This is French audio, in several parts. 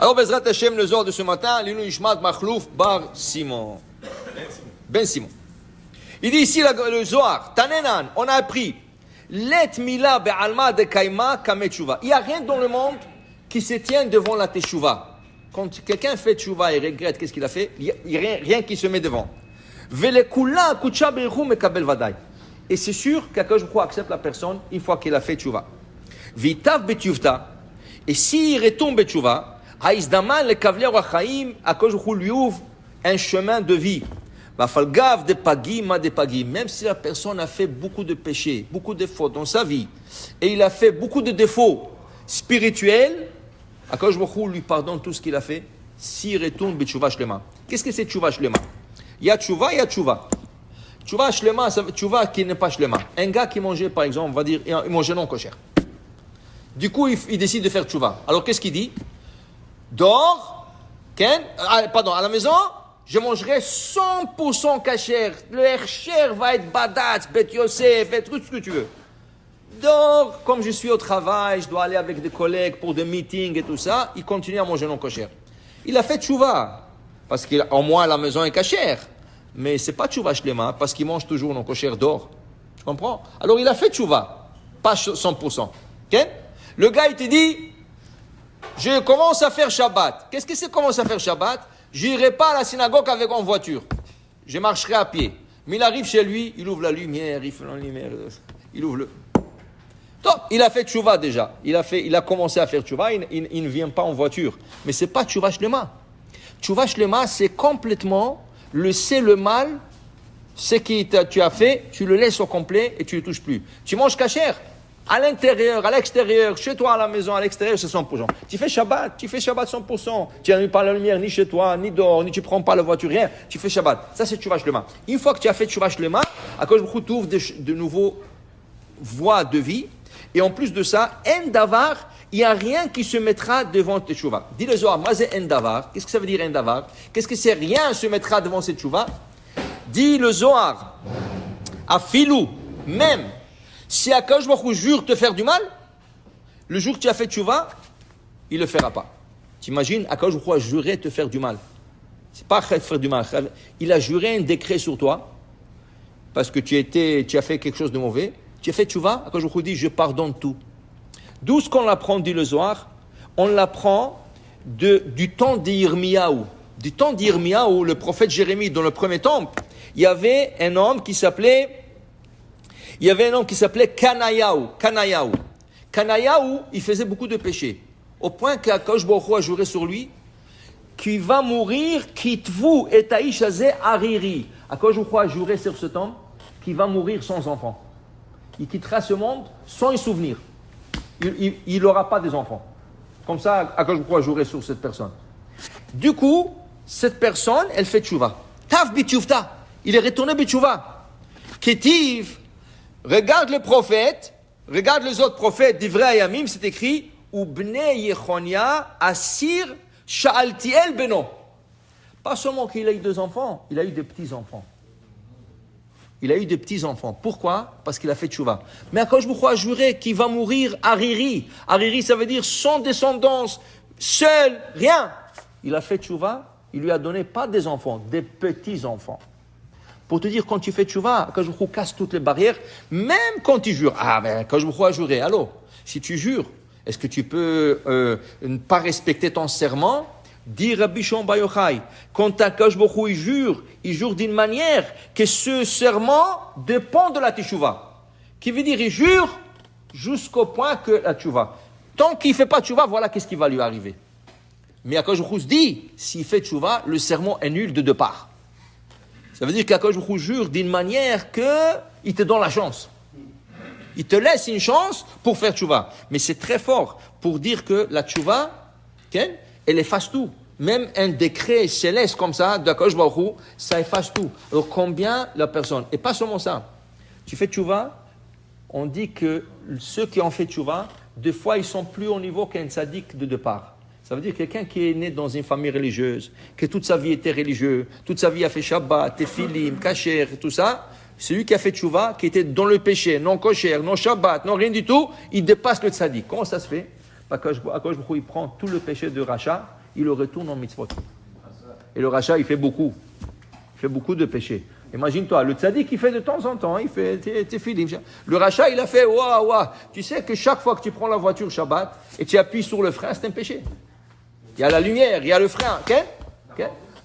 Alors, Bezrat Hashem, le Zohar de ce matin, Lilou Ishmat Machlouf Bar Simon. Ben Simon. Il dit ici le Zohar, Tanenan, on a appris, Let Mila Be'alma de Kaima Kame Tshuva. Il n'y a rien dans le monde qui se tient devant la Teshuva. Quand quelqu'un fait Tshuva et regrette, qu'est-ce qu'il a fait? Il n'y a rien qui se met devant. Velekula Kucha Be'ru Mekabel Vadai. Et c'est sûr qu'Akadosh Baruch Hu accepte la personne une fois qu'il a fait Tshuva. Vitav Betuvta. Et s'il retombe Betchuva, Haïsdaman le Kavler Wachaim, Akadosh Baruch Hu lui ouvre un chemin de vie. Bafalgav de Pagim, ma de Pagim. Même si la personne a fait beaucoup de péchés, beaucoup de fautes dans sa vie, et il a fait beaucoup de défauts spirituels, Akadosh Baruch Hu lui pardonne tout ce qu'il a fait, s'il retourne Betchuva Shlema. Qu'est-ce que c'est Tshuva Shlema? Il y a Tshuva, il y a Tshuva. Tshuva Shlema, ça veut Tshuva qui n'est pas Shlema. Un gars qui mangeait, par exemple, on va dire, il mangeait non kosher. Du coup, il décide de faire tchouva. Alors, qu'est-ce qu'il dit? Dors, à la maison, je mangerai 100% kasher. Le hercher va être badatz, bet Yosef, être tout ce que tu veux. Dors, comme je suis au travail, je dois aller avec des collègues pour des meetings et tout ça, il continue à manger non kasher. Il a fait tchouva, parce qu'au moins la maison est kasher. Mais c'est pas tchouva shlema, parce qu'il mange toujours non kasher, dort. Tu comprends? Alors, il a fait tchouva, pas 100%. Okay? Le gars, il te dit, je commence à faire Shabbat. Qu'est-ce que c'est commence à faire Shabbat? Je n'irai pas à la synagogue avec en voiture. Je marcherai à pied. Mais il arrive chez lui, il ouvre la lumière, il fait la lumière, il ouvre le... Top, il a fait tchouva déjà. Il a commencé à faire tchouva, il ne vient pas en voiture. Mais ce n'est pas tchouva shlema. Tchouva shlema, c'est complètement laisser le mal, ce que tu as fait, tu le laisses au complet et tu ne le touches plus. Tu manges kasher. À l'intérieur, à l'extérieur, chez toi à la maison, à l'extérieur, c'est 100%. Tu fais Shabbat 100%. Tu n'allumes pas la lumière ni chez toi, ni dehors, ni tu ne prends pas la voiture, rien. Tu fais Shabbat. Ça, c'est Tchouva Shlema. Une fois que tu as fait Tchouva Shlema, Akadosh Baruch Hu t'ouvre de nouveaux voies de vie. Et en plus de ça, En Davar, il n'y a rien qui se mettra devant tes Tchouva. Dis le Zohar, Mazé En Davar. Qu'est-ce que ça veut dire En Davar? Qu'est-ce que c'est? Rien se mettra devant cette Tchouva. Dis le Zohar, Afilou, même. Si Akadosh Baruch Hu jure te faire du mal, le jour que tu as fait tchouva, il ne le fera pas. T'imagines, Akadosh Baruch Hu a juré te faire du mal. C'est pas faire du mal. Il a juré un décret sur toi, parce que tu as fait quelque chose de mauvais. Tu as fait tchouva, Akadosh Baruch Hu dit, je pardonne tout. D'où ce qu'on l'apprend, dit le Zohar, on l'apprend du temps d'Yirmiyahu. Du temps d'Yirmiyahu, le prophète Jérémie, dans le premier temple, il y avait un homme qui s'appelait Kanayahu. Kanayahu, il faisait beaucoup de péchés. Au point qu'Akadosh Baruch Hu a juré sur lui qu'il va mourir, kitvu et taïshazé hariri. Akadosh Baruch Hu a juré sur cet homme qu'il va mourir sans enfant. Il quittera ce monde sans y souvenir. Il n'aura pas des enfants. Comme ça, Akadosh Baruch Hu a juré sur cette personne. Du coup, cette personne, elle fait tchouva. Tav bitchuvta. Il est retourné bitchouva. Ketiv. Regarde le prophète, regarde les autres prophètes d'Ivrei Ayamim, c'est écrit Ubnei Yechonia Asir Sha'altiel Beno. Pas seulement qu'il a eu 2 enfants, il a eu des petits-enfants. Il a eu des petits-enfants. Pourquoi? Parce qu'il a fait tchouva. Mais Akadosh Baruch Hu a juré qu'il va mourir hariri. Hariri, ça veut dire sans descendance, seul, rien. Il a fait tchouva, il lui a donné pas des enfants, des petits-enfants. Pour te dire, quand tu fais tchouva, Akadosh Baruch Hu casse toutes les barrières, même quand tu jures. Ah, ben, Akadosh Baruch Hu a juré. Alors, si tu jures, est-ce que tu peux ne pas respecter ton serment? Dit Rabbi Shimon Bar Yochai, quand Akadosh Baruch Hu il jure d'une manière que ce serment dépend de la tchouva. Qui veut dire, il jure jusqu'au point que la tchouva. Tant qu'il ne fait pas tchouva, voilà qu'est-ce qui va lui arriver. Mais Akadosh Baruch Hu dit, s'il fait tchouva, le serment est nul de 2 parts. Ça veut dire qu'Akadosh Baruch Hu jure d'une manière qu'il te donne la chance. Il te laisse une chance pour faire tchouva. Mais c'est très fort pour dire que la tchouva, elle efface tout. Même un décret céleste comme ça, d'Akadosh Baruch Hu, ça efface tout. Alors combien la personne, et pas seulement ça, tu fais tchouva, on dit que ceux qui ont fait tchouva, des fois ils sont plus au niveau qu'un tzaddik de 2 parts. Ça veut dire quelqu'un qui est né dans une famille religieuse, que toute sa vie était religieuse, toute sa vie a fait Shabbat, Tefilim, Kasher, tout ça. Celui qui a fait Tchouva, qui était dans le péché, non Kosher, non Shabbat, non rien du tout, il dépasse le tzaddik. Comment ça se fait? Akadosh Baruch Hu, il prend tout le péché de Racha, il le retourne en mitzvot. Et le rachat, il fait beaucoup. Il fait beaucoup de péchés. Imagine-toi, le tzaddik, il fait de temps en temps, il fait tes filim. Le rachat, il a fait, waouh. Tu sais que chaque fois que tu prends la voiture Shabbat et tu appuies sur le frein, c'est un péché. Il y a la lumière, il y a le frein. Okay?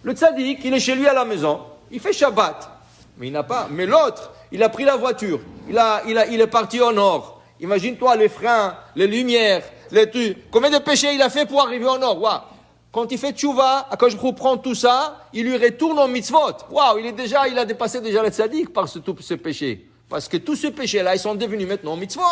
Le tzaddik, il est chez lui à la maison, il fait Shabbat. Mais il n'a pas. Mais l'autre, il a pris la voiture, il est parti au nord. Imagine-toi les freins, les lumières, les trucs. Combien de péchés il a fait pour arriver au nord? Waouh. Quand il fait tchouva, quand je prends tout ça, il lui retourne en mitzvot. Waouh, il a dépassé déjà le tzaddik par tous ces péchés. Parce que tous ces péchés-là, ils sont devenus maintenant mitzvot.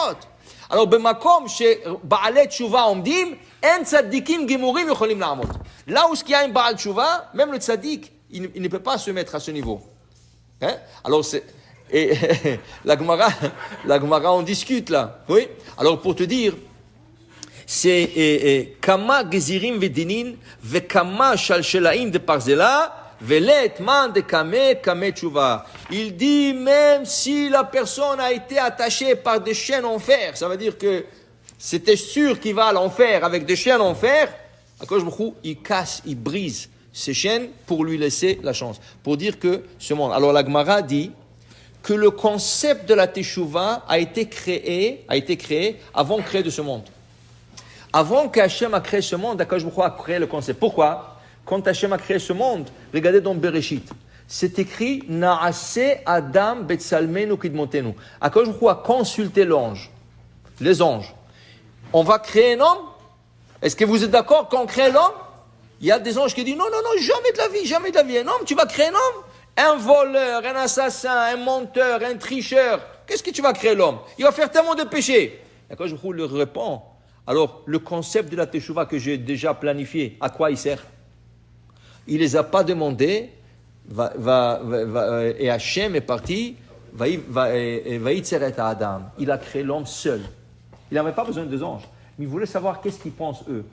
Alors, b'makom, chez Baalei tchouva omdim, en tzaddikim gemurim yocholim la'amot. Là où il y a un Baal tchouva, même le tzaddik, il ne peut pas se mettre à ce niveau. Hein? Alors, et la Gemara, on discute là. Oui? Alors, pour te dire, c'est kama gezirim vedinin vekama shalshelaim de parzela velet man de kame tchouva. Il dit même si la personne a été attachée par des chaînes en fer, ça veut dire que c'était sûr qu'il va à l'enfer avec des chaînes en fer. Il casse, il brise ces chaînes pour lui laisser la chance, pour dire que ce monde. Alors la Gemara dit que le concept de la teshuva a été créé avant de créer de ce monde. Avant qu'Hachem a créé ce monde, Akadosh Baruch Hu a créé le concept. Pourquoi? Quand Hachem a créé ce monde, regardez dans Bereshit, c'est écrit Naase Adam Betsalmenu Kidmotenu. Akadosh Baruch Hu a consulté les anges. On va créer un homme? Est-ce que vous êtes d'accord qu'on crée l'homme? Il y a des anges qui disent non, jamais de la vie. Un homme, tu vas créer un homme? Un voleur, un assassin, un menteur, un tricheur. Qu'est-ce que tu vas créer l'homme? Il va faire tellement de péchés. Akadosh Baruch Hu leur répond. Alors, le concept de la teshuva que j'ai déjà planifié, à quoi il sert? Il ne les a pas demandés, et Hachem est parti, à Adam. Il a créé l'homme seul. Il n'avait pas besoin des anges. Mais il voulait savoir qu'est-ce qu'ils pensent eux.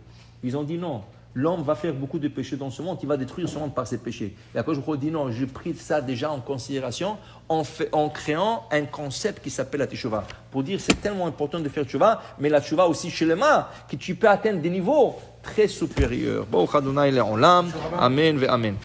Ils ont dit non, l'homme va faire beaucoup de péchés dans ce monde, il va détruire ce monde par ses péchés. Et après, je dis non, j'ai pris ça déjà en considération en créant un concept qui s'appelle la teshuva. Pour dire c'est tellement important de faire teshuva, mais la teshuva aussi chez les mains, que tu peux atteindre des niveaux très supérieurs. Bon, Adonai le olam, amen ve amen.